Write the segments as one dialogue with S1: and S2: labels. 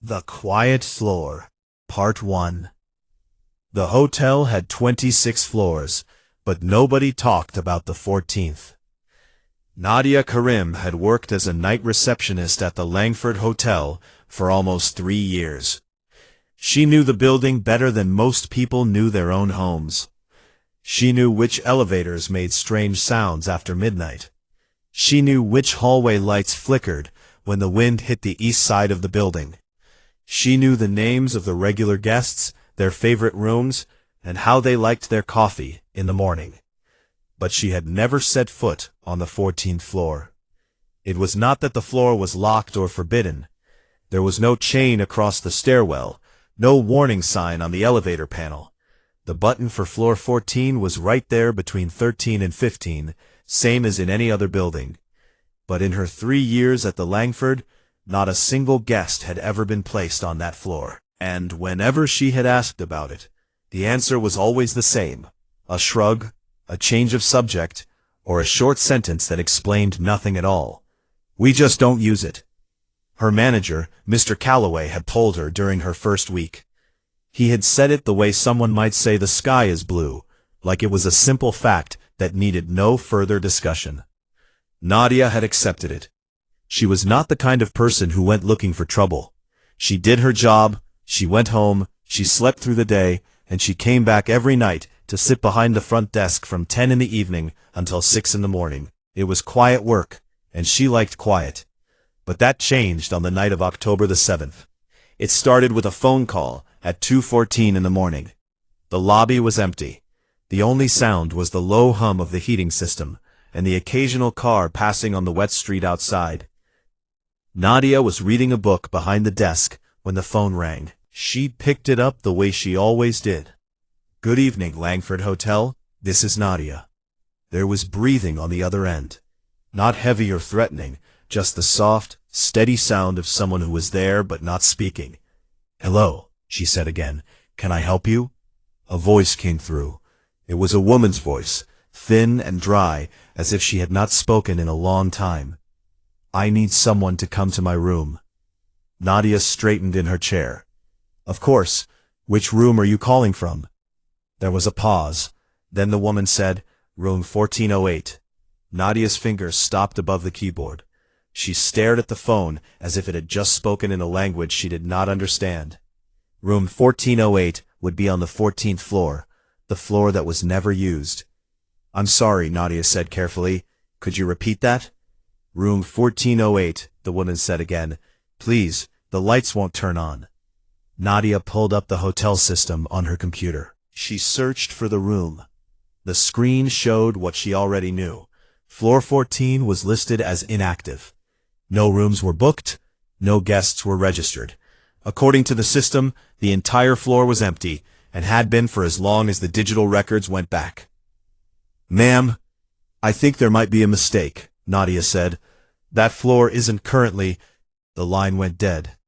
S1: The Quiet Floor, Part 1. The hotel had 26 floors, but nobody talked about the 14th. Nadia Karim had worked as a night receptionist at the Langford Hotel for almost 3 years. She knew the building better than most people knew their own homes. She knew which elevators made strange sounds after midnight. She knew which hallway lights flickered when the wind hit the east side of the building. She knew the names of the regular guests, their favorite rooms, and how they liked their coffee in the morning. But she had never set foot on the 14th floor. It was not that the floor was locked or forbidden. There was no chain across the stairwell, no warning sign on the elevator panel. The button for floor 14 was right there between 13 and 15, same as in any other building. But in her 3 years at the Langford, not a single guest had ever been placed on that floor. And whenever she had asked about it, the answer was always the same: a shrug, a change of subject, or a short sentence that explained nothing at all. "We just don't use it." Her manager, Mr. Calloway, had told her during her first week. He had said it the way someone might say the sky is blue, like it was a simple fact that needed no further discussion. Nadia had accepted it. She was not the kind of person who went looking for trouble. She did her job, she went home, she slept through the day, and she came back every night to sit behind the front desk from 10 in the evening until 6 in the morning. It was quiet work, and she liked quiet. But that changed on the night of October the 7th. It started with a phone call at 2:14 in the morning. The lobby was empty. The only sound was the low hum of the heating system, and the occasional car passing on the wet street outside. Nadia was reading a book behind the desk when the phone rang. She picked it up the way she always did. "Good evening, Langford Hotel. This is Nadia." There was breathing on the other end. Not heavy or threatening, just the soft, steady sound of someone who was there but not speaking. "Hello," she said again. "Can I help you?" A voice came through. It was a woman's voice, thin and dry, as if she had not spoken in a long time. "I need someone to come to my room." Nadia straightened in her chair. "Of course. Which room are you calling from?" There was a pause. Then the woman said, "Room 1408. Nadia's fingers stopped above the keyboard. She stared at the phone as if it had just spoken in a language she did not understand. Room 1408 would be on the 14th floor, the floor that was never used. "I'm sorry," Nadia said carefully. "Could you repeat that?" "Room 1408, the woman said again. "Please, the lights won't turn on." Nadia pulled up the hotel system on her computer. She searched for the room. The screen showed what she already knew. Floor 14 was listed as inactive. No rooms were booked, no guests were registered. According to the system, the entire floor was empty, and had been for as long as the digital records went back. "Ma'am, I think there might be a mistake," Nadia said. "That floor isn't currently—" The line went dead.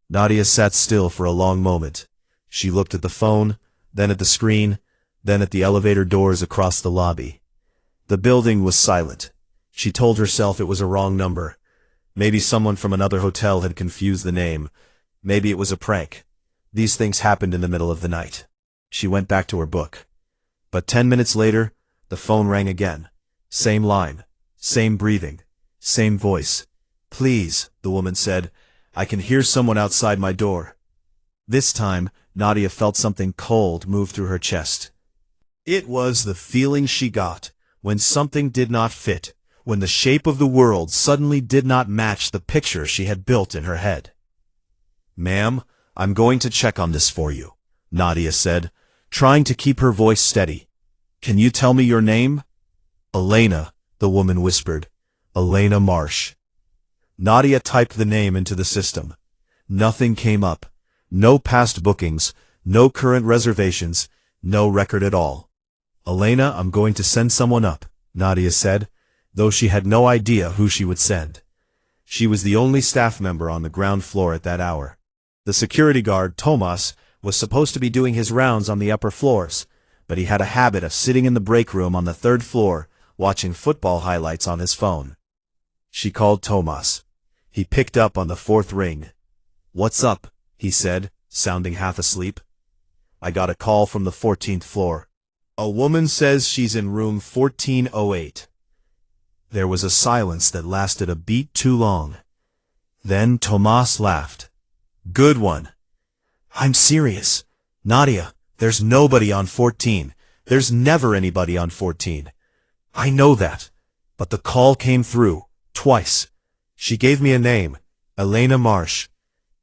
S1: Nadia sat still for a long moment. She looked at the phone, then at the screen, then at the elevator doors across the lobby. The building was silent. She told herself it was a wrong number. Maybe someone from another hotel had confused the name. Maybe it was a prank. These things happened in the middle of the night. She went back to her book. But 10 minutes later, the phone rang again. Same line, same breathing, same voice. "Please," the woman said, "I can hear someone outside my door." This time, Nadia felt something cold move through her chest. It was the feeling she got when something did not fit, when the shape of the world suddenly did not match the picture she had built in her head. "Ma'am, I'm going to check on this for you," Nadia said, trying to keep her voice steady. "Can you tell me your name?" "Elena," the woman whispered. "Elena Marsh." Nadia typed the name into the system. Nothing came up. No past bookings, no current reservations, no record at all. "Elena, I'm going to send someone up," Nadia said, though she had no idea who she would send. She was the only staff member on the ground floor at that hour. The security guard, Tomas, was supposed to be doing his rounds on the upper floors, but he had a habit of sitting in the break room on the 3rd floor, watching football highlights on his phone. She called Tomas. He picked up on the 4th ring. "What's up?" he said, sounding half asleep. I got a call from the 14th floor. A woman says she's in room 1408. There was a silence that lasted a beat too long. Then Tomas laughed. Good one. I'm serious. Nadia, there's nobody on 14. There's never anybody on 14. I know that. But the call came through, twice. She gave me a name, Elena Marsh.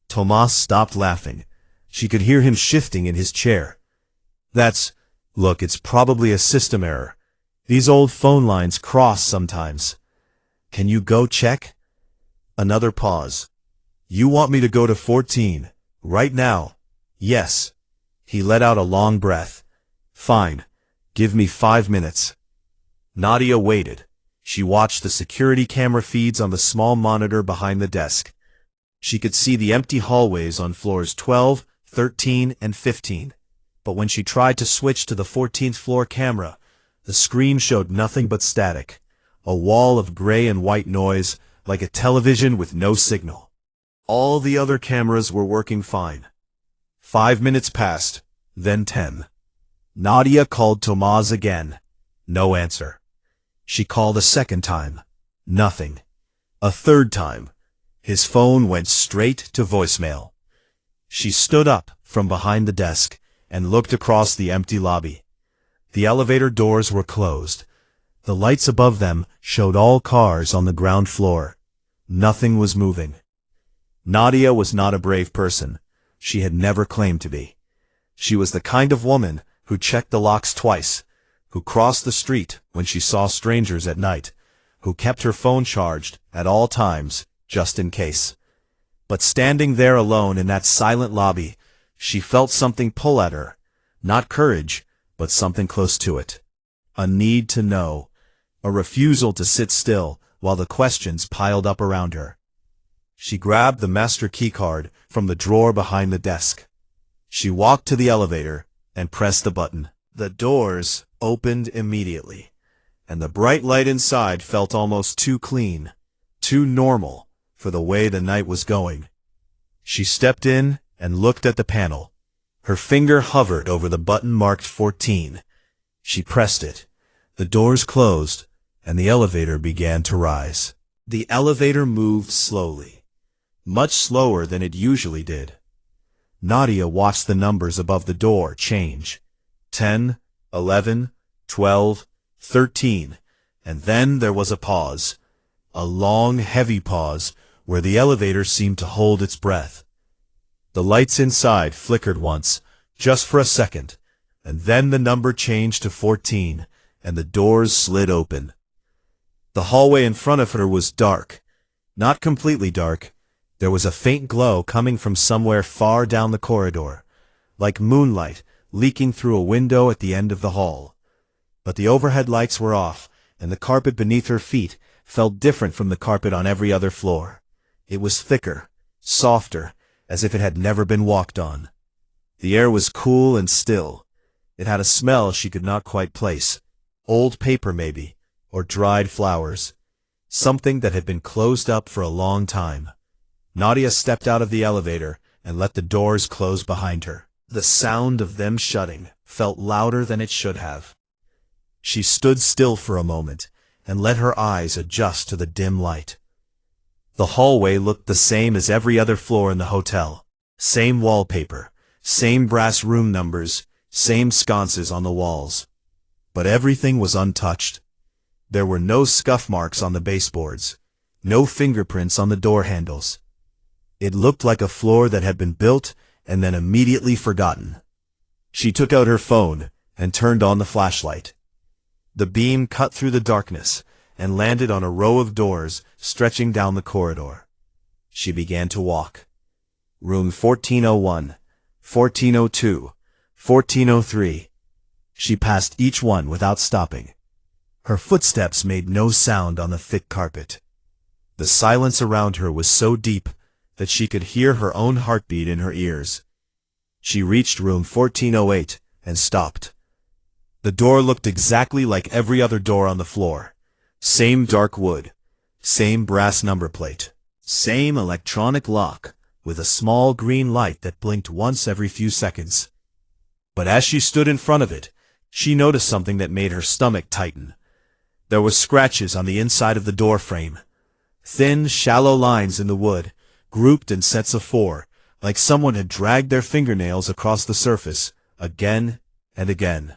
S1: Tomas stopped laughing. She could hear him shifting in his chair. Look, it's probably a system error. These old phone lines cross sometimes. Can you go check? Another pause. You want me to go to 14, right now? Yes. He let out a long breath. Fine. Give me 5 minutes. Nadia waited. She watched the security camera feeds on the small monitor behind the desk. She could see the empty hallways on floors 12, 13, and 15. But when she tried to switch to the 14th floor camera, the screen showed nothing but static, a wall of gray and white noise, like a television with no signal. All the other cameras were working fine. 5 minutes passed, then 10. Nadia called Tomas again. No answer. She called a second time. Nothing. A third time. His phone went straight to voicemail. She stood up from behind the desk and looked across the empty lobby. The elevator doors were closed. The lights above them showed all cars on the ground floor. Nothing was moving. Nadia was not a brave person. She had never claimed to be. She was the kind of woman who checked the locks twice, who crossed the street when she saw strangers at night, who kept her phone charged at all times, just in case. But standing there alone in that silent lobby, she felt something pull at her. Not courage, but something close to it. A need to know. A refusal to sit still while the questions piled up around her. She grabbed the master keycard from the drawer behind the desk. She walked to the elevator and pressed the button. The doors opened immediately, and the bright light inside felt almost too clean, too normal for the way the night was going. She stepped in and looked at the panel. Her finger hovered over the button marked 14. She pressed it. The doors closed, and the elevator began to rise. The elevator moved slowly, much slower than it usually did. Nadia watched the numbers above the door change. 10, 11, 12, 13, and then there was a pause. A long, heavy pause where the elevator seemed to hold its breath. The lights inside flickered once, just for a second, and then the number changed to 14, and the doors slid open. The hallway in front of her was dark. Not completely dark. There was a faint glow coming from somewhere far down the corridor, like moonlight leaking through a window at the end of the hall. But the overhead lights were off, and the carpet beneath her feet felt different from the carpet on every other floor. It was thicker, softer, as if it had never been walked on. The air was cool and still. It had a smell she could not quite place. Old paper, maybe, or dried flowers. Something that had been closed up for a long time. Nadia stepped out of the elevator and let the doors close behind her. The sound of them shutting felt louder than it should have. She stood still for a moment and let her eyes adjust to the dim light. The hallway looked the same as every other floor in the hotel. Same wallpaper, same brass room numbers, same sconces on the walls. But everything was untouched. There were no scuff marks on the baseboards, no fingerprints on the door handles. It looked like a floor that had been built and then immediately forgotten. She took out her phone and turned on the flashlight. The beam cut through the darkness and landed on a row of doors stretching down the corridor. She began to walk. Room 1401, 1402, 1403. She passed each one without stopping. Her footsteps made no sound on the thick carpet. The silence around her was so deep that she could hear her own heartbeat in her ears. She reached room 1408 and stopped. The door looked exactly like every other door on the floor. Same dark wood, same brass number plate, same electronic lock, with a small green light that blinked once every few seconds. But as she stood in front of it, she noticed something that made her stomach tighten. There were scratches on the inside of the door frame. Thin, shallow lines in the wood, grouped in sets of 4, like someone had dragged their fingernails across the surface, again and again.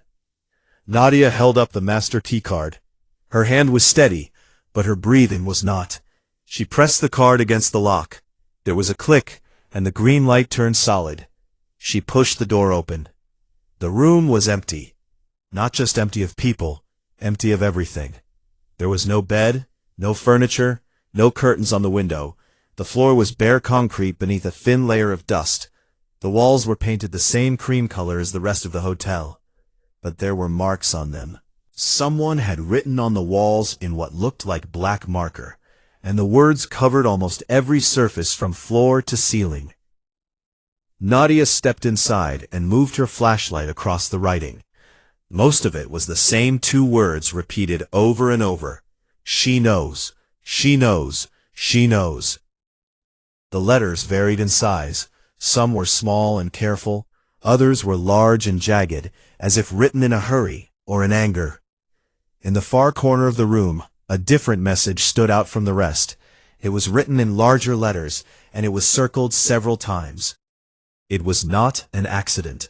S1: Nadia held up the master keycard. Her hand was steady, but her breathing was not. She pressed the card against the lock. There was a click, and the green light turned solid. She pushed the door open. The room was empty. Not just empty of people, empty of everything. There was no bed, no furniture, no curtains on the window. The floor was bare concrete beneath a thin layer of dust. The walls were painted the same cream color as the rest of the hotel. But there were marks on them. Someone had written on the walls in what looked like black marker, and the words covered almost every surface from floor to ceiling. Nadia stepped inside and moved her flashlight across the writing. Most of it was the same 2 words repeated over and over. She knows. She knows. She knows. The letters varied in size. Some were small and careful. Others were large and jagged, as if written in a hurry or in anger. In the far corner of the room, a different message stood out from the rest. It was written in larger letters, and it was circled several times. It was not an accident.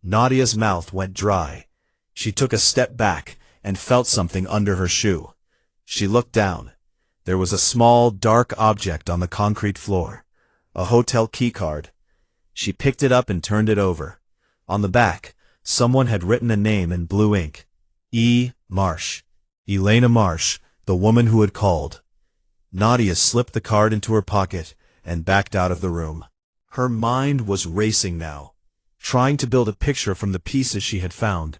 S1: Nadia's mouth went dry. She took a step back and felt something under her shoe. She looked down. There was a small, dark object on the concrete floor. A hotel keycard. She picked it up and turned it over. On the back, someone had written a name in blue ink. E. Marsh. Elena Marsh, the woman who had called. Nadia slipped the card into her pocket and backed out of the room. Her mind was racing now, trying to build a picture from the pieces she had found,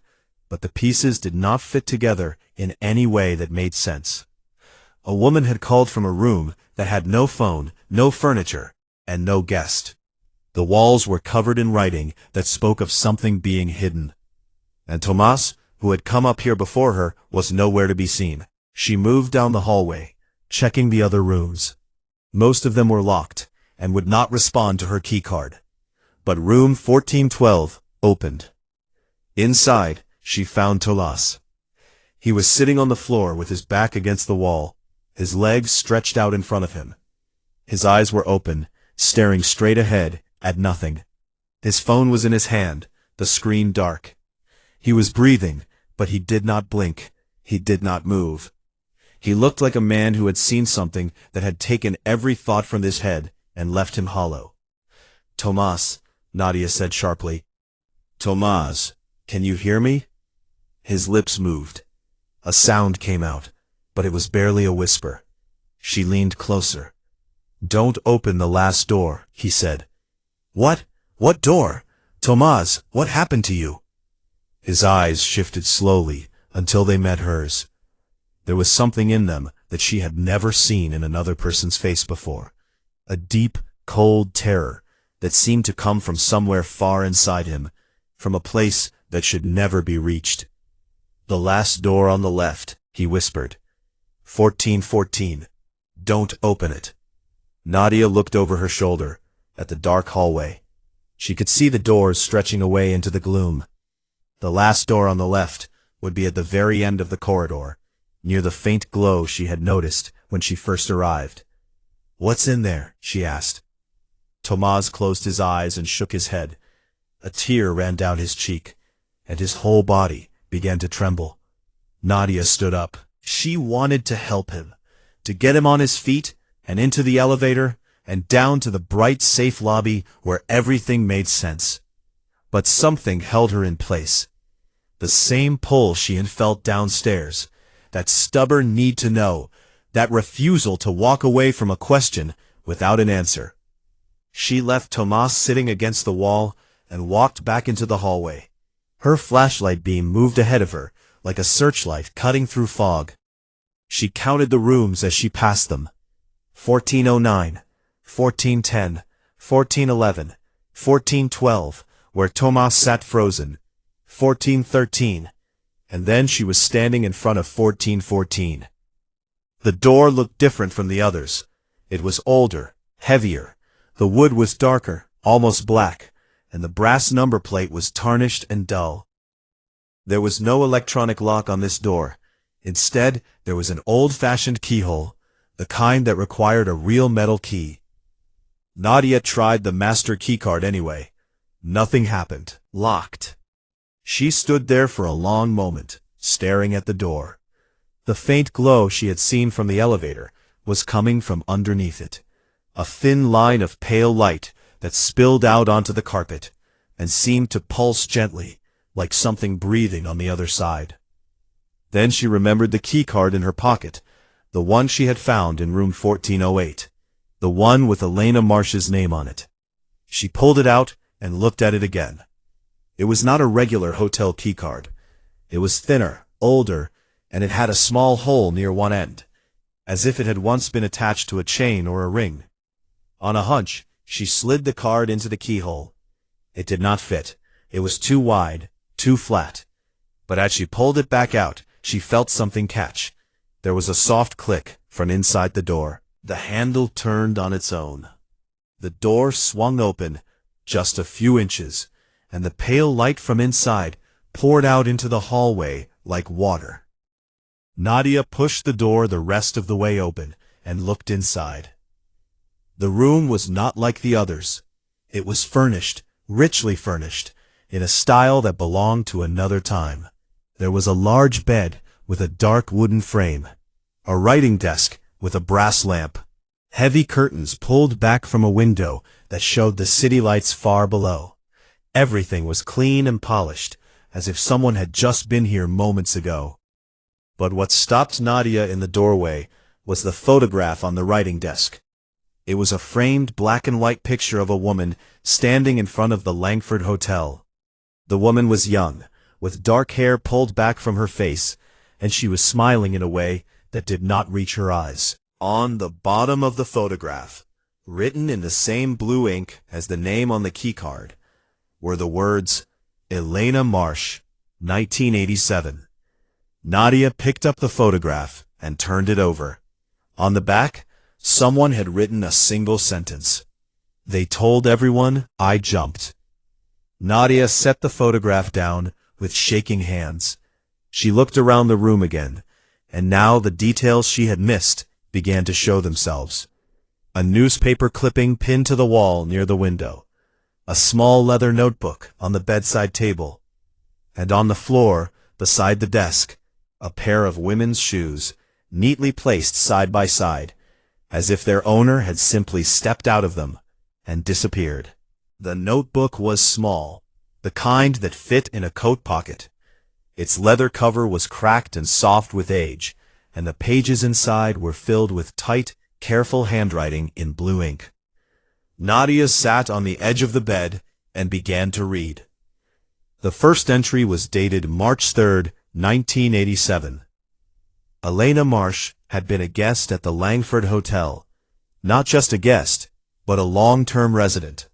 S1: but the pieces did not fit together in any way that made sense. A woman had called from a room that had no phone, no furniture, and no guest. The walls were covered in writing that spoke of something being hidden. And Tomas, who had come up here before her, was nowhere to be seen. She moved down the hallway, checking the other rooms. Most of them were locked, and would not respond to her keycard. But room 1412 opened. Inside, she found Tomas. He was sitting on the floor with his back against the wall, his legs stretched out in front of him. His eyes were open, staring straight ahead at nothing. His phone was in his hand, the screen dark. He was breathing, but he did not blink. He did not move. He looked like a man who had seen something that had taken every thought from his head and left him hollow. "Tomas," Nadia said sharply. "Tomas, can you hear me?" His lips moved. A sound came out, but it was barely a whisper. She leaned closer. "Don't open the last door," he said. "What? What door? Tomas, what happened to you?" His eyes shifted slowly until they met hers. There was something in them that she had never seen in another person's face before. A deep, cold terror that seemed to come from somewhere far inside him, from a place that should never be reached. "The last door on the left," he whispered. 1414. Don't open it." Nadia looked over her shoulder, at the dark hallway. She could see the doors stretching away into the gloom. The last door on the left would be at the very end of the corridor, near the faint glow she had noticed when she first arrived. "What's in there?" she asked. Tomas closed his eyes and shook his head. A tear ran down his cheek, and his whole body began to tremble. Nadia stood up. She wanted to help him, to get him on his feet and into the elevator and down to the bright, safe lobby where everything made sense. But something held her in place. The same pull she had felt downstairs, that stubborn need to know, that refusal to walk away from a question without an answer. She left Tomas sitting against the wall and walked back into the hallway. Her flashlight beam moved ahead of her, like a searchlight cutting through fog. She counted the rooms as she passed them. 1409, 1410, 1411, 1412, where Tomas sat frozen, 1413, and then she was standing in front of 1414. The door looked different from the others. It was older, heavier. The wood was darker, almost black, and the brass number plate was tarnished and dull. There was no electronic lock on this door. Instead, there was an old-fashioned keyhole, the kind that required a real metal key. Nadia tried the master keycard anyway. Nothing happened. Locked. She stood there for a long moment, staring at the door. The faint glow she had seen from the elevator was coming from underneath it, a thin line of pale light that spilled out onto the carpet and seemed to pulse gently, like something breathing on the other side. Then she remembered the keycard in her pocket, the one she had found in room 1408, the one with Elena Marsh's name on it. She pulled it out and looked at it again. It was not a regular hotel keycard. It was thinner, older, and it had a small hole near one end, as if it had once been attached to a chain or a ring. On a hunch, she slid the card into the keyhole. It did not fit. It was too wide, too flat. But as she pulled it back out, she felt something catch. There was a soft click from inside the door. The handle turned on its own. The door swung open just a few inches, and the pale light from inside poured out into the hallway like water. Nadia pushed the door the rest of the way open and looked inside. The room was not like the others. It was furnished, richly furnished, in a style that belonged to another time. There was a large bed with a dark wooden frame, a writing desk with a brass lamp, heavy curtains pulled back from a window that showed the city lights far below. Everything was clean and polished, as if someone had just been here moments ago. But what stopped Nadia in the doorway was the photograph on the writing desk. It was a framed black and white picture of a woman standing in front of the Langford Hotel. The woman was young, with dark hair pulled back from her face, and she was smiling in a way that did not reach her eyes. On the bottom of the photograph, written in the same blue ink as the name on the keycard, were the words, Elena Marsh, 1987. Nadia picked up the photograph and turned it over. On the back, someone had written a single sentence. They told everyone I jumped. Nadia set the photograph down with shaking hands. She looked around the room again, and now the details she had missed began to show themselves. A newspaper clipping pinned to the wall near the window, a small leather notebook on the bedside table, and on the floor, beside the desk, a pair of women's shoes, neatly placed side by side, as if their owner had simply stepped out of them and disappeared. The notebook was small, the kind that fit in a coat pocket. Its leather cover was cracked and soft with age, and the pages inside were filled with tight, careful handwriting in blue ink. Nadia sat on the edge of the bed and began to read. The first entry was dated March 3, 1987. Elena Marsh had been a guest at the Langford Hotel. Not just a guest, but a long-term resident.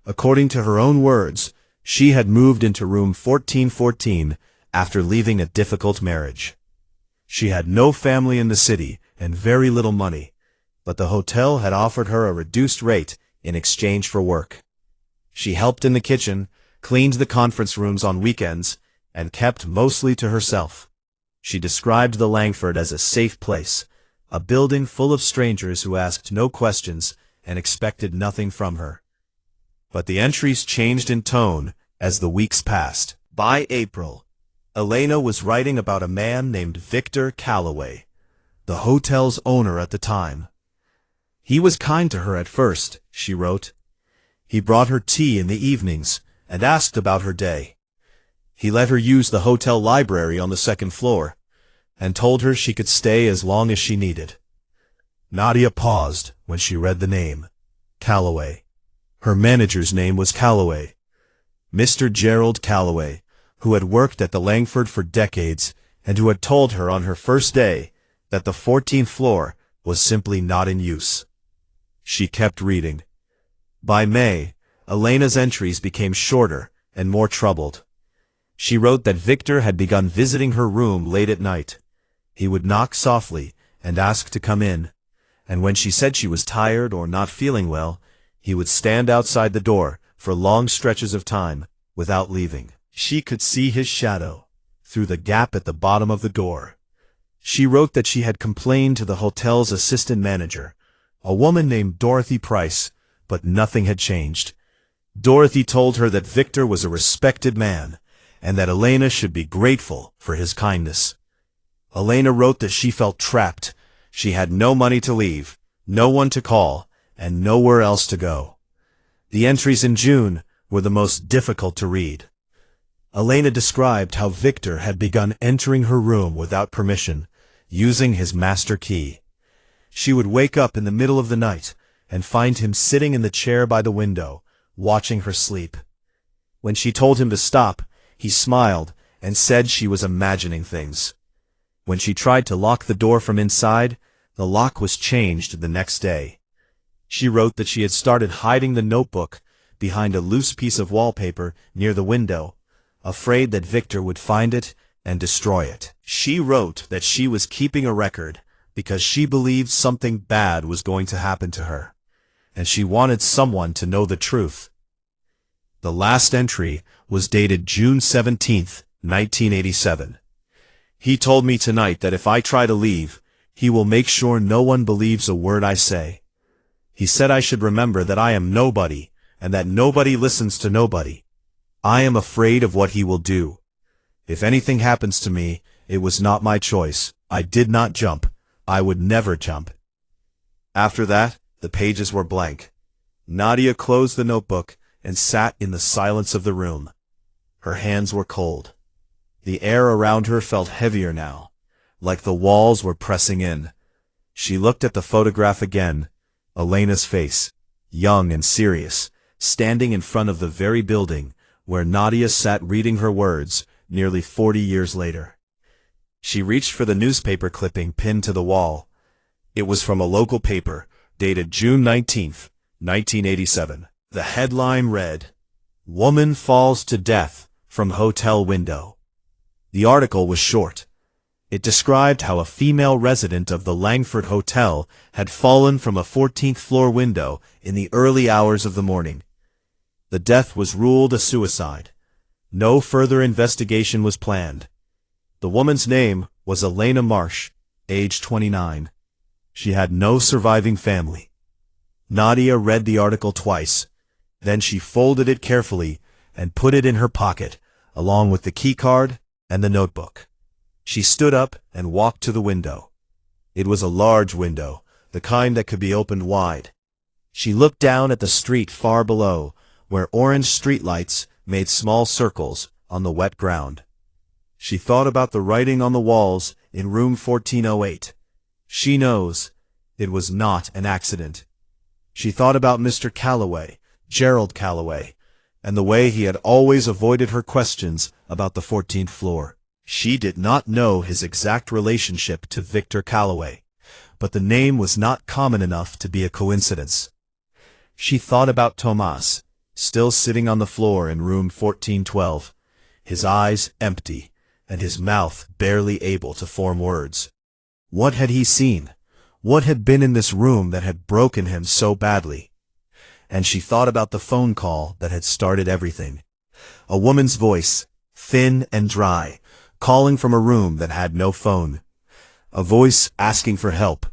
S1: According to her own words, she had moved into room 1414 after leaving a difficult marriage. She had no family in the city and very little money, but the hotel had offered her a reduced rate in exchange for work. She helped in the kitchen, cleaned the conference rooms on weekends, and kept mostly to herself. She described the Langford as a safe place, a building full of strangers who asked no questions and expected nothing from her. But the entries changed in tone as the weeks passed. By April, Elena was writing about a man named Victor Calloway, the hotel's owner at the time. He was kind to her at first, she wrote. He brought her tea in the evenings and asked about her day. He let her use the hotel library on the second floor and told her she could stay as long as she needed. Nadia paused when she read the name, Calloway. Her manager's name was Calloway, Mr. Gerald Calloway, who had worked at the Langford for decades and who had told her on her first day that the 14th floor was simply not in use. She kept reading. By May, Elena's entries became shorter and more troubled. She wrote that Victor had begun visiting her room late at night. He would knock softly and ask to come in, and when she said she was tired or not feeling well, He would stand outside the door for long stretches of time without leaving. She could see his shadow through the gap at the bottom of the door. She wrote that she had complained to the hotel's assistant manager, a woman named Dorothy Price, but nothing had changed. Dorothy told her that Victor was a respected man, and that Elena should be grateful for his kindness. Elena wrote that she felt trapped. She had no money to leave, no one to call, and nowhere else to go. The entries in June were the most difficult to read. Elena described how Victor had begun entering her room without permission, using his master key. She would wake up in the middle of the night and find him sitting in the chair by the window, watching her sleep. When she told him to stop, he smiled and said she was imagining things. When she tried to lock the door from inside, the lock was changed the next day. She wrote that she had started hiding the notebook behind a loose piece of wallpaper near the window, afraid that Victor would find it and destroy it. She wrote that she was keeping a record because she believed something bad was going to happen to her, and she wanted someone to know the truth. The last entry was dated June 17, 1987. He told me tonight that if I try to leave, he will make sure no one believes a word I say. He said I should remember that I am nobody, and that nobody listens to nobody. I am afraid of what he will do. If anything happens to me, it was not my choice. I did not jump. I would never jump. After that, the pages were blank. Nadia closed the notebook and sat in the silence of the room. Her hands were cold. The air around her felt heavier now, like the walls were pressing in. She looked at the photograph again, Elena's face, young and serious, standing in front of the very building where Nadia sat reading her words nearly 40 years later. She reached for the newspaper clipping pinned to the wall. It was from a local paper, dated June 19, 1987. The headline read, "Woman Falls to Death from Hotel Window." The article was short. It described how a female resident of the Langford Hotel had fallen from a 14th floor window in the early hours of the morning. The death was ruled a suicide. No further investigation was planned. The woman's name was Elena Marsh, age 29. She had no surviving family. Nadia read the article twice. Then she folded it carefully and put it in her pocket, along with the keycard and the notebook. She stood up and walked to the window. It was a large window, the kind that could be opened wide. She looked down at the street far below, where orange streetlights made small circles on the wet ground. She thought about the writing on the walls in room 1408. She knows it was not an accident. She thought about Mr. Calloway, Gerald Calloway, and the way he had always avoided her questions about the 14th floor. She did not know his exact relationship to Victor Calloway, but the name was not common enough to be a coincidence. She thought about Tomas, still sitting on the floor in room 1412, his eyes empty and his mouth barely able to form words. What had he seen? What had been in this room that had broken him so badly? And she thought about the phone call that had started everything. A woman's voice, thin and dry, calling from a room that had no phone. A voice asking for help,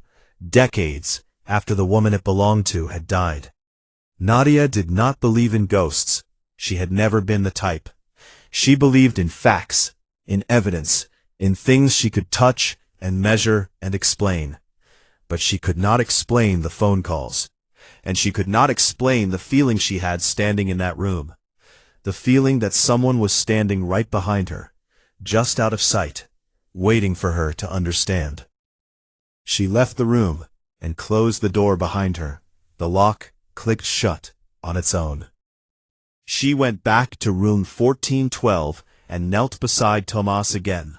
S1: decades after the woman it belonged to had died. Nadia did not believe in ghosts. She had never been the type. She believed in facts, in evidence, in things she could touch and measure and explain. But she could not explain the phone calls. And she could not explain the feeling she had standing in that room. The feeling that someone was standing right behind her, just out of sight, waiting for her to understand. She left the room and closed the door behind her. The lock clicked shut on its own. She went back to room 1412 and knelt beside Tomas again.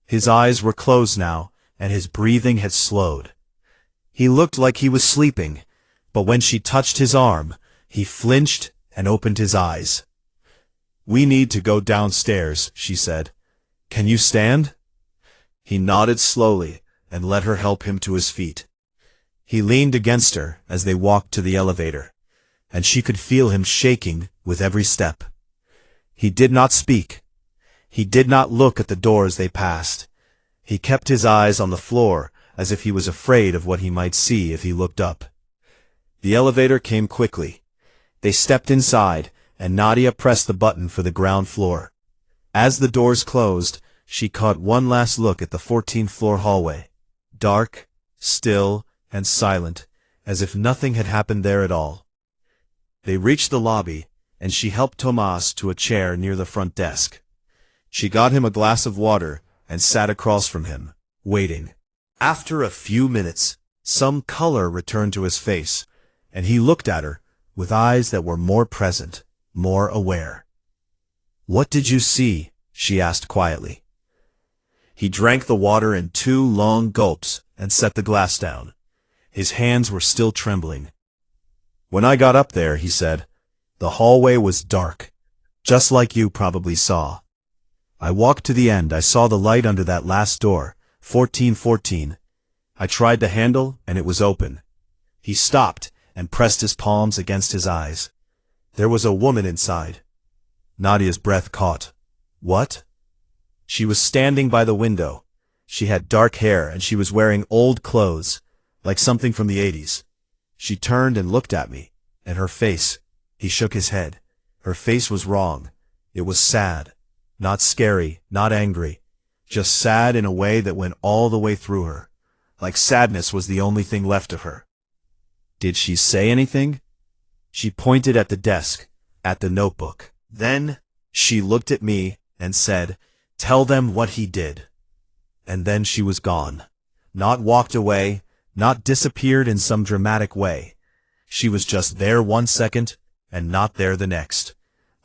S1: His eyes were closed now, and his breathing had slowed. He looked like he was sleeping, but when she touched his arm, he flinched and opened his eyes. "We need to go downstairs," she said. "Can you stand?" He nodded slowly and let her help him to his feet. He leaned against her as they walked to the elevator. and she could feel him shaking with every step. He did not speak. He did not look at the doors they passed. He kept his eyes on the floor, as if he was afraid of what he might see if he looked up. The elevator came quickly. They stepped inside, and Nadia pressed the button for the ground floor. As the doors closed, she caught one last look at the 14th floor hallway. Dark, still, and silent, as if nothing had happened there at all. They reached the lobby, and she helped Tomas to a chair near the front desk. She got him a glass of water and sat across from him, waiting. After a few minutes, some color returned to his face, and he looked at her with eyes that were more present, more aware. "What did you see?" she asked quietly. He drank the water in 2 long gulps and set the glass down. His hands were still trembling. "When I got up there," he said, "the hallway was dark, just like you probably saw. I walked to the end. I saw the light under that last door, 1414. I tried the handle, and it was open." He stopped and pressed his palms against his eyes. There was a woman inside. Nadia's breath caught. What? She was standing by the window. She had dark hair, and she was wearing old clothes, like something from the 80s. She turned and looked at me, and her face, he shook his head. Her face was wrong. It was sad. Not scary, not angry. Just sad in a way that went all the way through her. Like sadness was the only thing left of her. Did she say anything? She pointed at the desk, at the notebook. Then she looked at me and said, "Tell them what he did." And then she was gone. Not walked away, not disappeared in some dramatic way. She was just there 1 second and not there the next,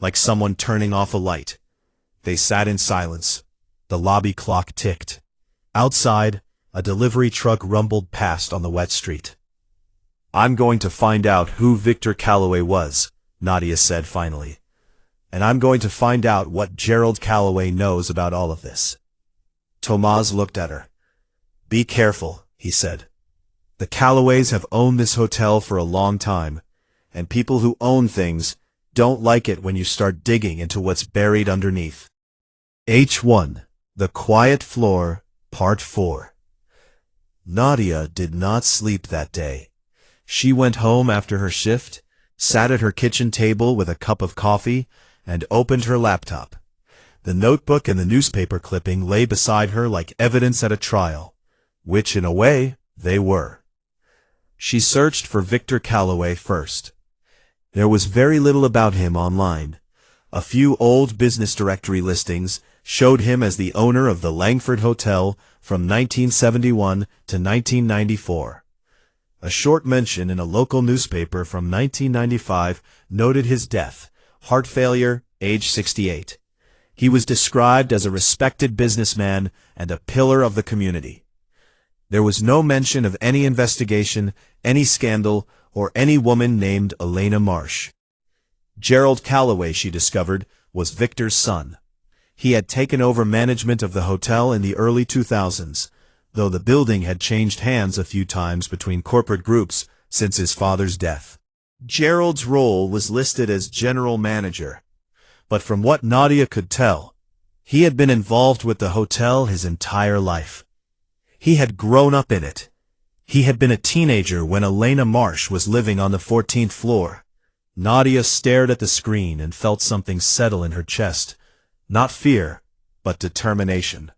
S1: like someone turning off a light. They sat in silence. The lobby clock ticked. Outside, a delivery truck rumbled past on the wet street. "I'm going to find out who Victor Calloway was," Nadia said finally. "And I'm going to find out what Gerald Calloway knows about all of this." Tomas looked at her. "Be careful," he said. "The Calloways have owned this hotel for a long time, and people who own things don't like it when you start digging into what's buried underneath." H1, The Quiet Floor, Part 4. Nadia did not sleep that day. She went home after her shift, sat at her kitchen table with a cup of coffee, and opened her laptop. The notebook and the newspaper clipping lay beside her like evidence at a trial, which in a way they were. She searched for Victor Calloway first. There was very little about him online. A few old business directory listings showed him as the owner of the Langford Hotel from 1971 to 1994. A short mention in a local newspaper from 1995 noted his death, heart failure, age 68. He was described as a respected businessman and a pillar of the community. There was no mention of any investigation, any scandal, or any woman named Elena Marsh. Gerald Calloway, she discovered, was Victor's son. He had taken over management of the hotel in the early 2000s, though the building had changed hands a few times between corporate groups since his father's death. Gerald's role was listed as general manager, but from what Nadia could tell, he had been involved with the hotel his entire life. He had grown up in it. He had been a teenager when Elena Marsh was living on the 14th floor. Nadia stared at the screen and felt something settle in her chest. Not fear, but determination.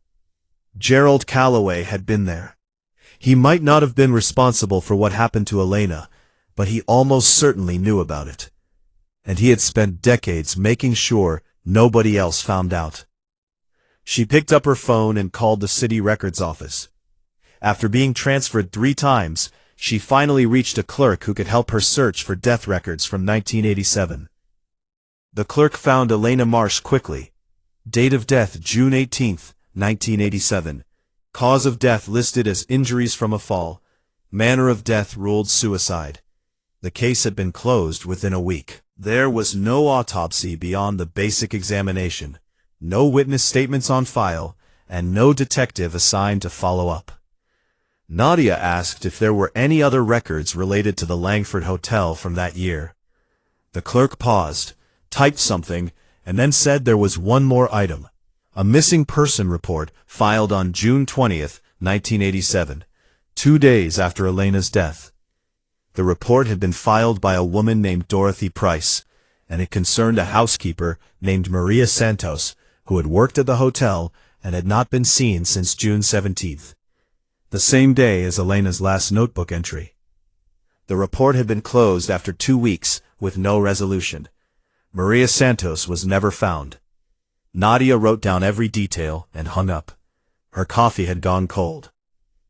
S1: Gerald Calloway had been there. He might not have been responsible for what happened to Elena, but he almost certainly knew about it. And he had spent decades making sure nobody else found out. She picked up her phone and called the city records office. After being transferred 3 times, she finally reached a clerk who could help her search for death records from 1987. The clerk found Elena Marsh quickly. Date of death June 18, 1987. Cause of death listed as injuries from a fall. Manner of death ruled suicide. The case had been closed within a week. There was no autopsy beyond the basic examination, no witness statements on file, and no detective assigned to follow up. Nadia asked if there were any other records related to the Langford Hotel from that year. The clerk paused, typed something, and then said there was one more item. A missing person report filed on June 20th, 1987, 2 days after Elena's death. The report had been filed by a woman named Dorothy Price, and it concerned a housekeeper named Maria Santos, who had worked at the hotel and had not been seen since June 17th, the same day as Elena's last notebook entry. The report had been closed after 2 weeks with no resolution. Maria Santos was never found. Nadia wrote down every detail and hung up. Her coffee had gone cold.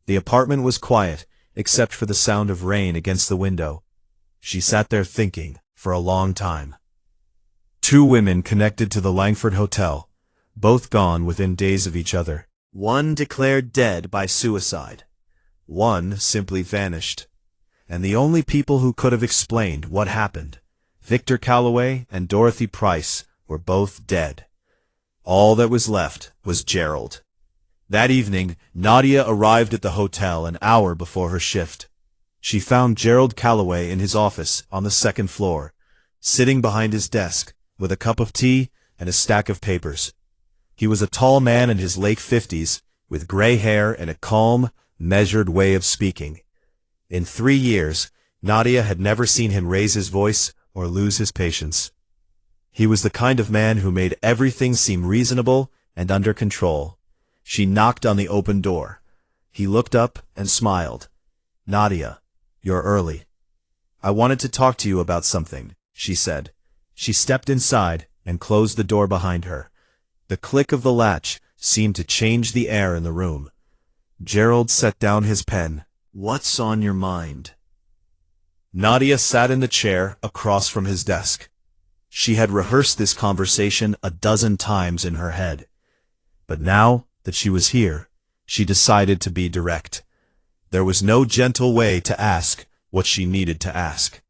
S1: The apartment was quiet, except for the sound of rain against the window. She sat there thinking for a long time. 2 women connected to the Langford Hotel, both gone within days of each other. One declared dead by suicide. One simply vanished. And the only people who could have explained what happened, Victor Calloway and Dorothy Price, were both dead. All that was left was Gerald. That evening, Nadia arrived at the hotel an hour before her shift. She found Gerald Calloway in his office on the 2nd floor, sitting behind his desk with a cup of tea and a stack of papers. He was a tall man in his late 50s, with gray hair and a calm, measured way of speaking. In 3 years, Nadia had never seen him raise his voice or lose his patience. He was the kind of man who made everything seem reasonable and under control. She knocked on the open door. He looked up and smiled. "Nadia, you're early." "I wanted to talk to you about something," she said. She stepped inside and closed the door behind her. The click of the latch seemed to change the air in the room. Gerald set down his pen. "What's on your mind?" Nadia sat in the chair across from his desk. She had rehearsed this conversation a dozen times in her head. But now that she was here, she decided to be direct. There was no gentle way to ask what she needed to ask.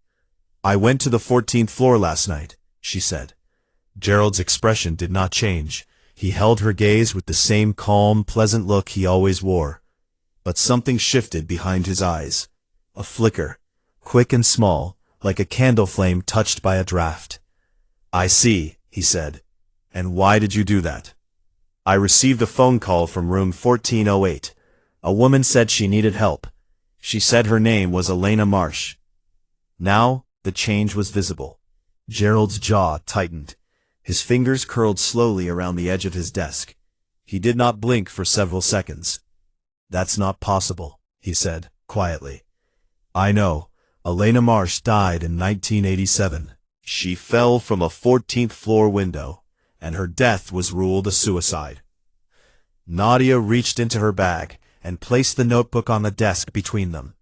S1: "I went to the 14th floor last night," she said. Gerald's expression did not change. He held her gaze with the same calm, pleasant look he always wore. But something shifted behind his eyes. A flicker, quick and small, like a candle flame touched by a draft. "I see," he said. "And why did you do that?" "I received a phone call from room 1408. A woman said she needed help. She said her name was Elena Marsh." Now the change was visible. Gerald's jaw tightened. His fingers curled slowly around the edge of his desk. He did not blink for several seconds. "That's not possible," he said, quietly. "I know. Elena Marsh died in 1987. She fell from a 14th floor window, and her death was ruled a suicide." Nadia reached into her bag and placed the notebook on the desk between them.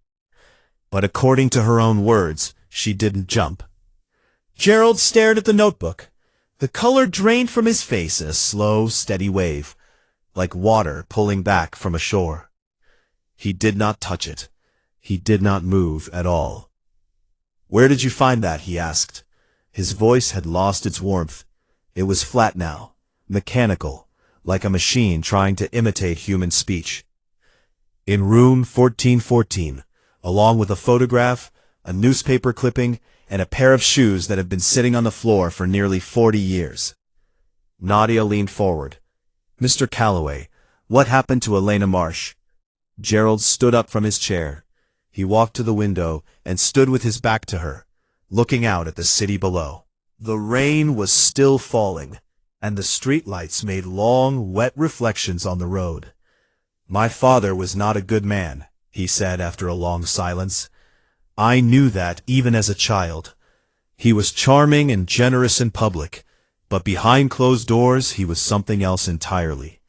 S1: But according to her own words, she didn't jump. Gerald stared at the notebook. The color drained from his face in a slow, steady wave, like water pulling back from a shore. He did not touch it. He did not move at all. "Where did you find that?" he asked. His voice had lost its warmth. It was flat now, mechanical, like a machine trying to imitate human speech. "In room 1414, along with a photograph, a newspaper clipping, and a pair of shoes that have been sitting on the floor for nearly 40 years. Nadia leaned forward. "Mr. Calloway, what happened to Elena Marsh?" Gerald stood up from his chair. He walked to the window and stood with his back to her, looking out at the city below. The rain was still falling, and the streetlights made long, wet reflections on the road. "My father was not a good man," he said after a long silence. "I knew that even as a child. He was charming and generous in public, but behind closed doors he was something else entirely.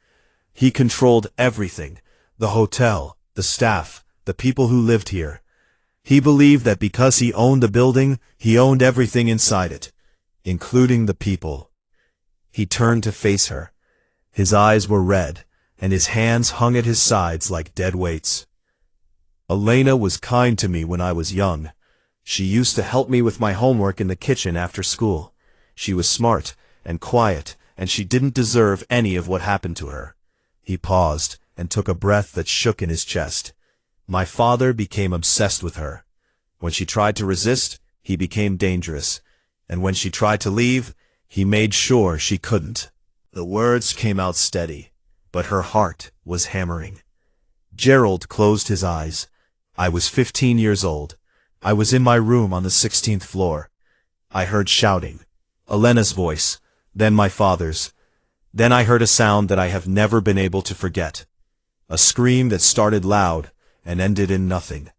S1: He controlled everything, the hotel, the staff, the people who lived here. He believed that because he owned the building, he owned everything inside it, including the people." He turned to face her. His eyes were red, and his hands hung at his sides like dead weights. "Elena was kind to me when I was young. She used to help me with my homework in the kitchen after school. She was smart and quiet, and she didn't deserve any of what happened to her." He paused and took a breath that shook in his chest. "My father became obsessed with her. When she tried to resist, he became dangerous, and when she tried to leave, he made sure she couldn't. The words came out steady, but her heart was hammering. Gerald closed his eyes. I was 15 years old. I was in my room on the 16th floor. I heard shouting. Elena's voice, then my father's. Then I heard a sound that I have never been able to forget. A scream that started loud and ended in nothing.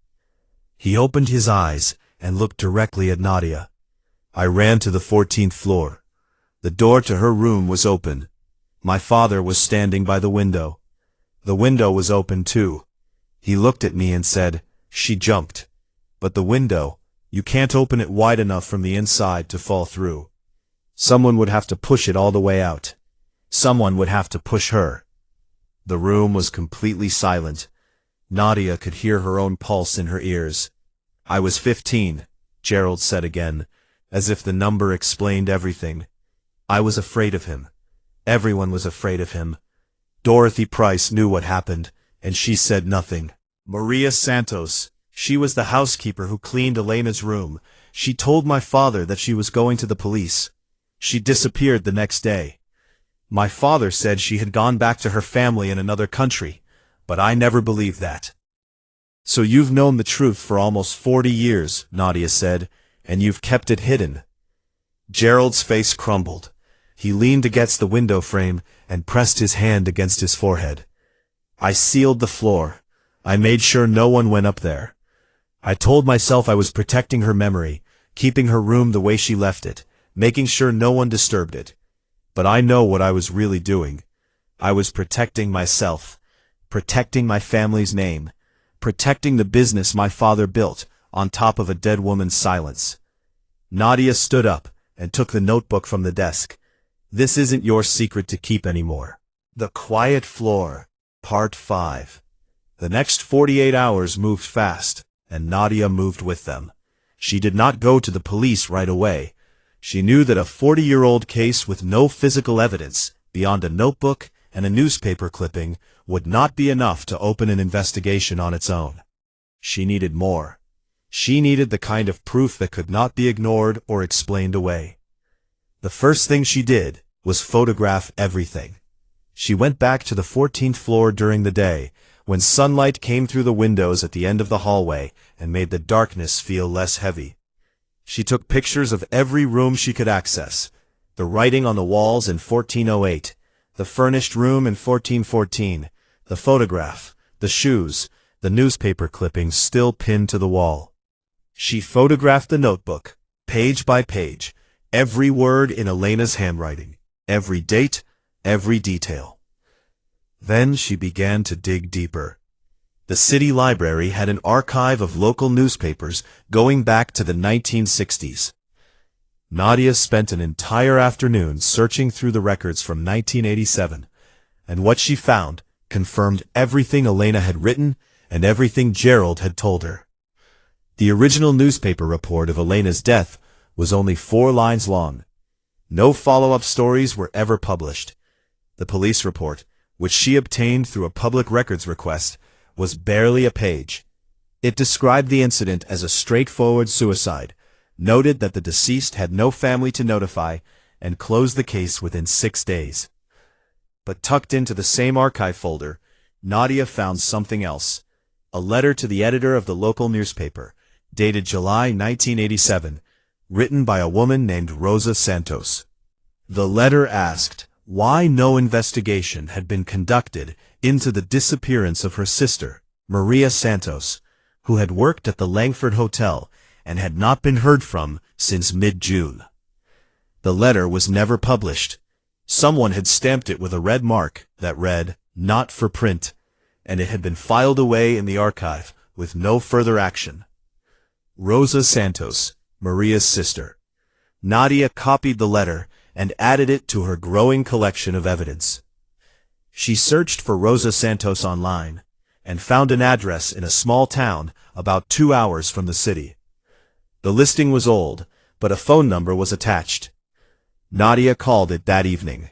S1: He opened his eyes and looked directly at Nadia. I ran to the 14th floor. The door to her room was open. My father was standing by the window. The window was open too. He looked at me and said, "She jumped. But the window, you can't open it wide enough from the inside to fall through. Someone would have to push it all the way out. Someone would have to push her." The room was completely silent. Nadia could hear her own pulse in her ears. "I was 15, Gerald said again, as if the number explained everything. I was afraid of him. Everyone was afraid of him. Dorothy Price knew what happened, and she said nothing. Maria Santos, she was the housekeeper who cleaned Elena's room. She told my father that she was going to the police. She disappeared the next day. My father said she had gone back to her family in another country, but I never believed that." "So you've known the truth for almost 40 years, Nadia said, "and you've kept it hidden." Gerald's face crumbled. He leaned against the window frame and pressed his hand against his forehead. "I sealed the floor. I made sure no one went up there. I told myself I was protecting her memory, keeping her room the way she left it, making sure no one disturbed it. But I know what I was really doing. I was protecting myself, protecting my family's name, protecting the business my father built on top of a dead woman's silence." Nadia stood up and took the notebook from the desk. "This isn't your secret to keep anymore." The Quiet Floor, Part 5. The next 48 hours moved fast, and Nadia moved with them. She did not go to the police right away. She knew that a 40-year-old case with no physical evidence, beyond a notebook and a newspaper clipping, would not be enough to open an investigation on its own. She needed more. She needed the kind of proof that could not be ignored or explained away. The first thing she did was photograph everything. She went back to the 14th floor during the day, when sunlight came through the windows at the end of the hallway and made the darkness feel less heavy. She took pictures of every room she could access, the writing on the walls in 1408, the furnished room in 1414, the photograph, the shoes, the newspaper clippings still pinned to the wall. She photographed the notebook, page by page, every word in Elena's handwriting, every date, every detail. Then she began to dig deeper. The city library had an archive of local newspapers going back to the 1960s. Nadia spent an entire afternoon searching through the records from 1987, and what she found confirmed everything Elena had written and everything Gerald had told her. The original newspaper report of Elena's death was only 4 lines long. No follow-up stories were ever published. The police report, which she obtained through a public records request, was barely a page. It described the incident as a straightforward suicide, noted that the deceased had no family to notify, and closed the case within 6 days. But tucked into the same archive folder, Nadia found something else. A letter to the editor of the local newspaper, dated July 1987, written by a woman named Rosa Santos. The letter asked why no investigation had been conducted into the disappearance of her sister, Maria Santos, who had worked at the Langford Hotel and had not been heard from since mid-June. The letter was never published. Someone had stamped it with a red mark that read, "Not for print," and it had been filed away in the archive with no further action. Rosa Santos, Maria's sister. Nadia copied the letter and added it to her growing collection of evidence. She searched for Rosa Santos online and found an address in a small town about 2 hours from the city. The listing was old, but a phone number was attached. Nadia called it that evening.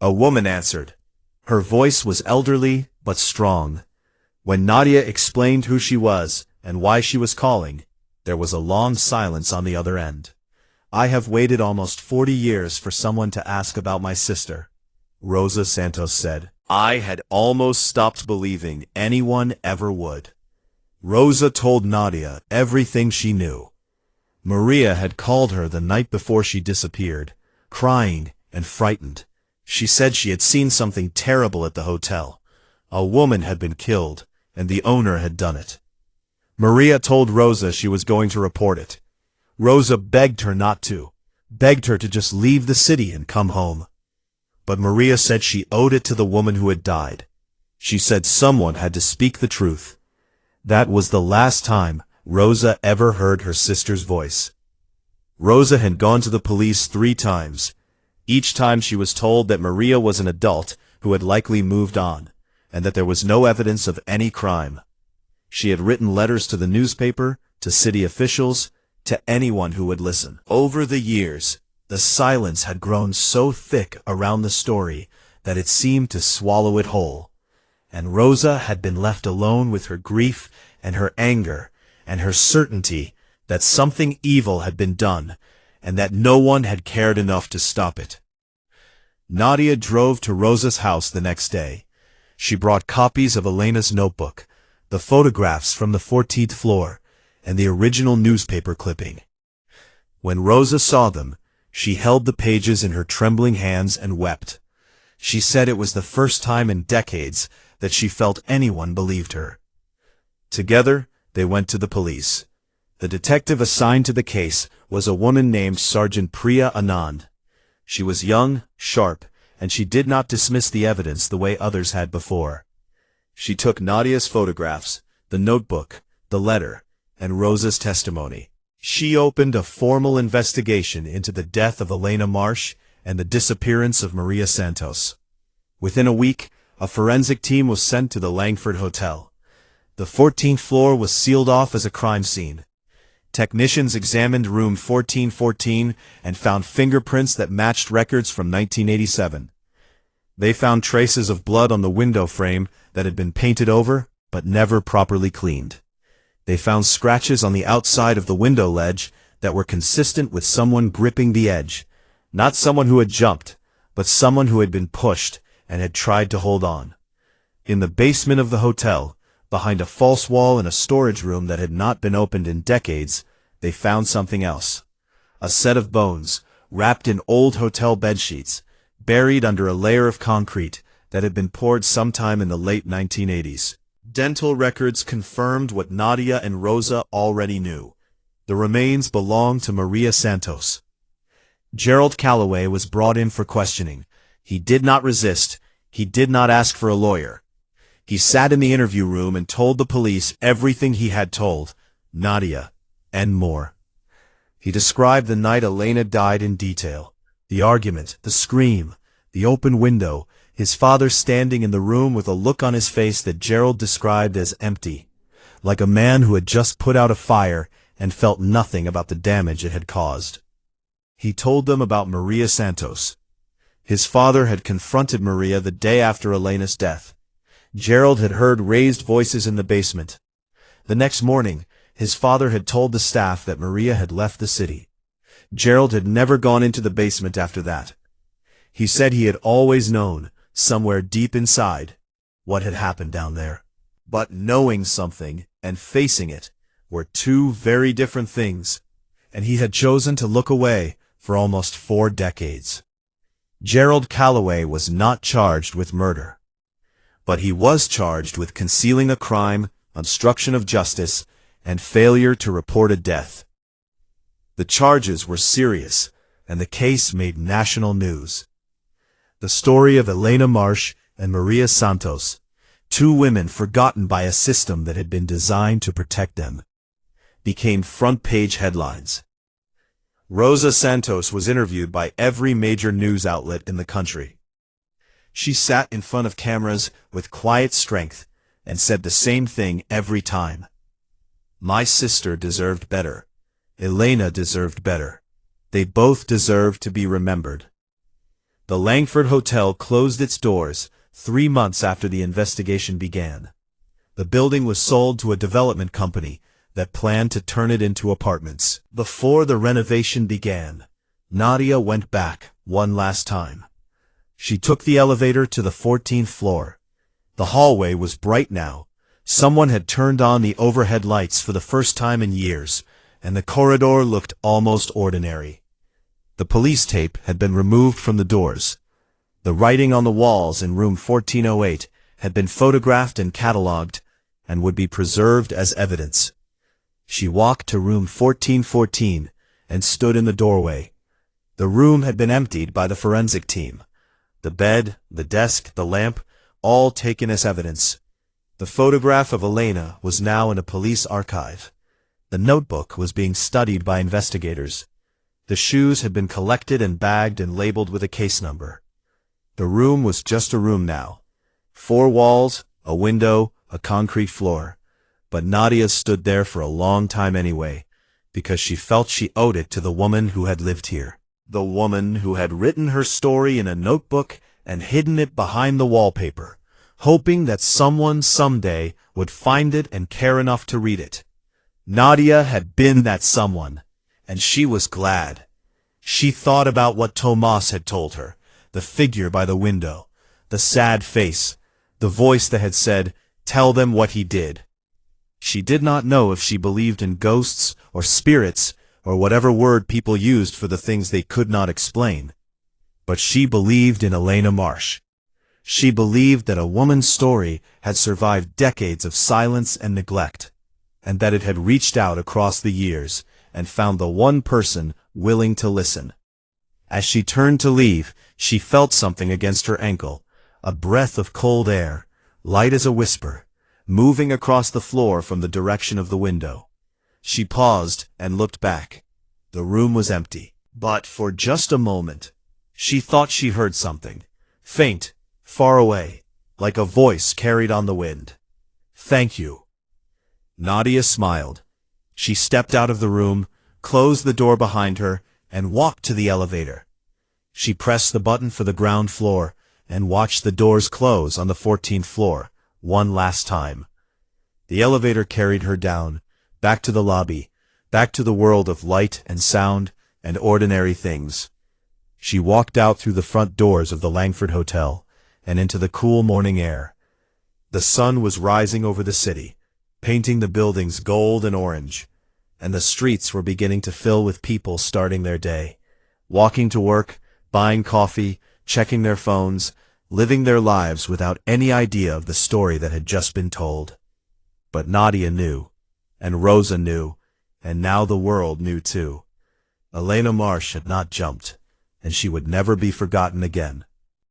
S1: A woman answered. Her voice was elderly but strong. When Nadia explained who she was and why she was calling, there was a long silence on the other end. I have waited almost 40 years for someone to ask about my sister, Rosa Santos said. I had almost stopped believing anyone ever would. Rosa told Nadia everything she knew. Maria had called her the night before she disappeared, crying and frightened. She said she had seen something terrible at the hotel. A woman had been killed, and the owner had done it. Maria told Rosa she was going to report it. Rosa begged her not to, begged her to just leave the city and come home. But Maria said she owed it to the woman who had died. She said someone had to speak the truth. That was the last time Rosa ever heard her sister's voice. Rosa had gone to the police 3 times. Each time she was told that Maria was an adult who had likely moved on, and that there was no evidence of any crime. She had written letters to the newspaper, to city officials, to anyone who would listen. Over the years, the silence had grown so thick around the story that it seemed to swallow it whole, and Rosa had been left alone with her grief and her anger and her certainty that something evil had been done and that no one had cared enough to stop it. Nadia drove to Rosa's house the next day. She brought copies of Elena's notebook, the photographs from the 14th floor, and the original newspaper clipping. When Rosa saw them, she held the pages in her trembling hands and wept. She said it was the first time in decades that she felt anyone believed her. Together, they went to the police. The detective assigned to the case was a woman named Sergeant Priya Anand. She was young, sharp, and she did not dismiss the evidence the way others had before. She took Nadia's photographs, the notebook, the letter, and Rosa's testimony. She opened a formal investigation into the death of Elena Marsh and the disappearance of Maria Santos. Within a week, a forensic team was sent to the Langford Hotel. The 14th floor was sealed off as a crime scene. Technicians examined room 1414 and found fingerprints that matched records from 1987. They found traces of blood on the window frame that had been painted over, but never properly cleaned. They found scratches on the outside of the window ledge that were consistent with someone gripping the edge. Not someone who had jumped, but someone who had been pushed and had tried to hold on. In the basement of the hotel, behind a false wall in a storage room that had not been opened in decades, they found something else. A set of bones, wrapped in old hotel bedsheets, buried under a layer of concrete that had been poured sometime in the late 1980s. Dental records confirmed what Nadia and Rosa already knew. The remains belonged to Maria Santos. Gerald Calloway was brought in for questioning. He did not resist. He did not ask for a lawyer. He sat in the interview room and told the police everything he had told Nadia, and more. He described the night Elena died in detail. The argument, the scream, the open window, his father standing in the room with a look on his face that Gerald described as empty, like a man who had just put out a fire and felt nothing about the damage it had caused. He told them about Maria Santos. His father had confronted Maria the day after Elena's death. Gerald had heard raised voices in the basement. The next morning, his father had told the staff that Maria had left the city. Gerald had never gone into the basement after that. He said he had always known, somewhere deep inside, what had happened down there. But knowing something and facing it were 2 very different things, and he had chosen to look away for almost 4 decades. Gerald Calloway was not charged with murder, but he was charged with concealing a crime, obstruction of justice, and failure to report a death. The charges were serious, and the case made national news. The story of Elena Marsh and Maria Santos, 2 women forgotten by a system that had been designed to protect them, became front-page headlines. Rosa Santos was interviewed by every major news outlet in the country. She sat in front of cameras with quiet strength and said the same thing every time. My sister deserved better. Elena deserved better. They both deserved to be remembered. The Langford Hotel closed its doors 3 months after the investigation began. The building was sold to a development company that planned to turn it into apartments. Before the renovation began, Nadia went back one last time. She took the elevator to the 14th floor. The hallway was bright now. Someone had turned on the overhead lights for the first time in years, and the corridor looked almost ordinary. The police tape had been removed from the doors. The writing on the walls in room 1408 had been photographed and catalogued, and would be preserved as evidence. She walked to room 1414 and stood in the doorway. The room had been emptied by the forensic team. The bed, the desk, the lamp, all taken as evidence. The photograph of Elena was now in a police archive. The notebook was being studied by investigators. The shoes had been collected and bagged and labeled with a case number. The room was just a room now. 4 walls, a window, a concrete floor. But Nadia stood there for a long time anyway, because she felt she owed it to the woman who had lived here. The woman who had written her story in a notebook and hidden it behind the wallpaper, hoping that someone someday would find it and care enough to read it. Nadia had been that someone, and she was glad. She thought about what Tomas had told her, the figure by the window, the sad face, the voice that had said, "Tell them what he did." She did not know if she believed in ghosts or spirits or whatever word people used for the things they could not explain. But she believed in Elena Marsh. She believed that a woman's story had survived decades of silence and neglect, and that it had reached out across the years and found the one person willing to listen. As she turned to leave, she felt something against her ankle, a breath of cold air, light as a whisper, moving across the floor from the direction of the window. She paused and looked back. The room was empty, but for just a moment, she thought she heard something, faint, far away, like a voice carried on the wind. "Thank you." Nadia smiled. She stepped out of the room, closed the door behind her, and walked to the elevator. She pressed the button for the ground floor and watched the doors close on the 14th floor, one last time. The elevator carried her down, back to the lobby, back to the world of light and sound and ordinary things. She walked out through the front doors of the Langford Hotel and into the cool morning air. The sun was rising over the city, painting the buildings gold and orange, and the streets were beginning to fill with people starting their day, walking to work, buying coffee, checking their phones, living their lives without any idea of the story that had just been told. But Nadia knew, and Rosa knew, and now the world knew too. Elena Marsh had not jumped, and she would never be forgotten again.